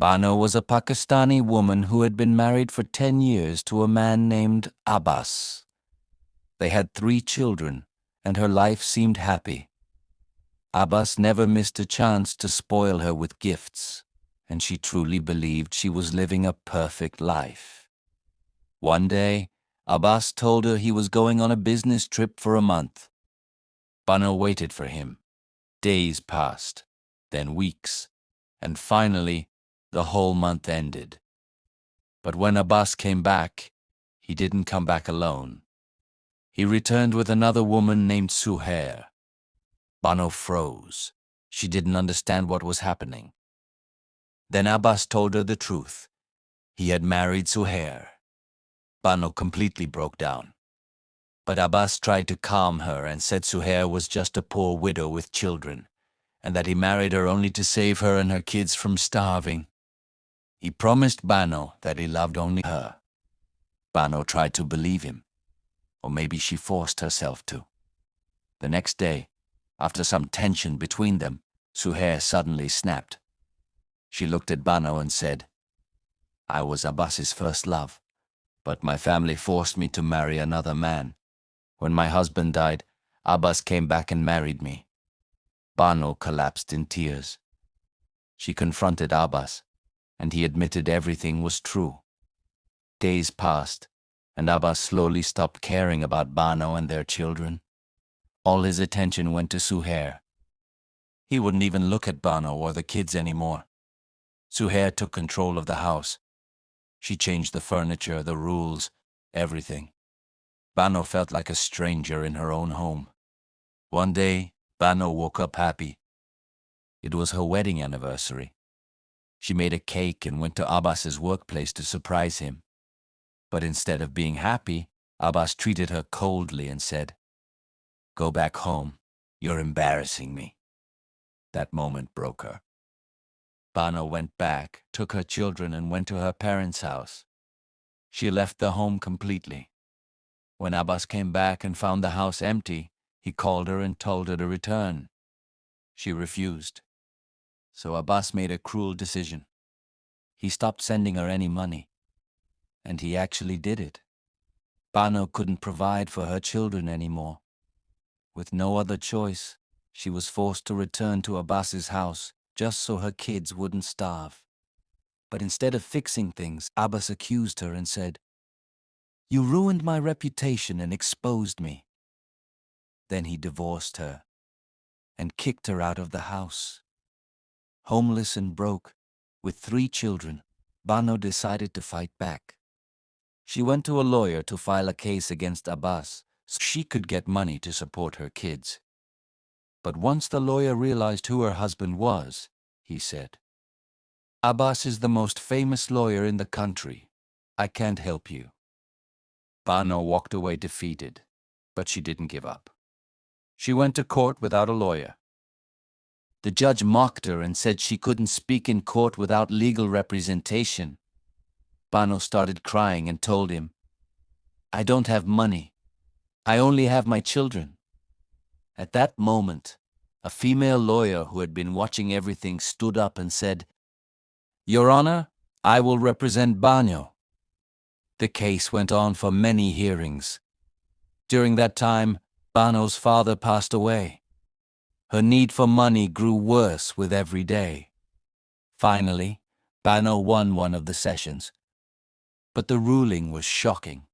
Bano was a Pakistani woman who had been married for 10 years to a man named Abbas. They had 3 children, and her life seemed happy. Abbas never missed a chance to spoil her with gifts, and she truly believed she was living a perfect life. One day, Abbas told her he was going on a business trip for a month. Bano waited for him. Days passed, then weeks, and finally, the whole month ended. But when Abbas came back, he didn't come back alone. He returned with another woman named Suhair. Bano froze. She didn't understand what was happening. Then Abbas told her the truth. He had married Suhair. Bano completely broke down. But Abbas tried to calm her and said Suhair was just a poor widow with children, and that he married her only to save her and her kids from starving. He promised Bano that he loved only her. Bano tried to believe him, or maybe she forced herself to. The next day, after some tension between them, Suhair suddenly snapped. She looked at Bano and said, "I was Abbas's first love, but my family forced me to marry another man. When my husband died, Abbas came back and married me." Bano collapsed in tears. She confronted Abbas, and he admitted everything was true. Days passed, and Abbas slowly stopped caring about Bano and their children. All his attention went to Suhair. He wouldn't even look at Bano or the kids anymore. Suhair took control of the house. She changed the furniture, the rules, everything. Bano felt like a stranger in her own home. One day, Bano woke up happy. It was her wedding anniversary. She made a cake and went to Abbas's workplace to surprise him. But instead of being happy, Abbas treated her coldly and said, "Go back home. You're embarrassing me." That moment broke her. Bano went back, took her children, and went to her parents' house. She left the home completely. When Abbas came back and found the house empty, he called her and told her to return. She refused. So Abbas made a cruel decision. He stopped sending her any money. And he actually did it. Bano couldn't provide for her children anymore. With no other choice, she was forced to return to Abbas's house just so her kids wouldn't starve. But instead of fixing things, Abbas accused her and said, "You ruined my reputation and exposed me." Then he divorced her and kicked her out of the house. Homeless and broke, with 3 children, Bano decided to fight back. She went to a lawyer to file a case against Abbas so she could get money to support her kids. But once the lawyer realized who her husband was, he said, "Abbas is the most famous lawyer in the country. I can't help you." Bano walked away defeated, but she didn't give up. She went to court without a lawyer. The judge mocked her and said she couldn't speak in court without legal representation. Bano started crying and told him, "I don't have money. I only have my children." At that moment, a female lawyer who had been watching everything stood up and said, "Your Honor, I will represent Bano." The case went on for many hearings. During that time, Bano's father passed away. Her need for money grew worse with every day. Finally, Bano won one of the sessions. But the ruling was shocking.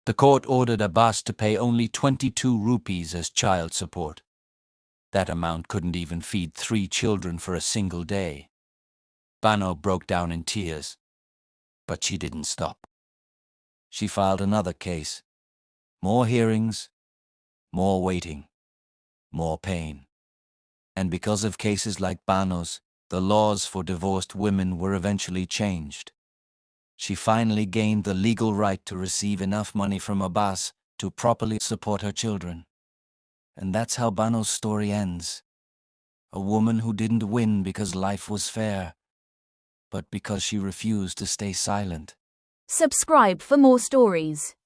The court ordered Abbas to pay only 22 rupees as child support. That amount couldn't even feed 3 children for a single day. Bano broke down in tears, but she didn't stop. She filed another case. More hearings, more waiting, more pain. And because of cases like Bano's, the laws for divorced women were eventually changed. She finally gained the legal right to receive enough money from Abbas to properly support her children. And that's how Bano's story ends. A woman who didn't win because life was fair, but because she refused to stay silent. Subscribe for more stories.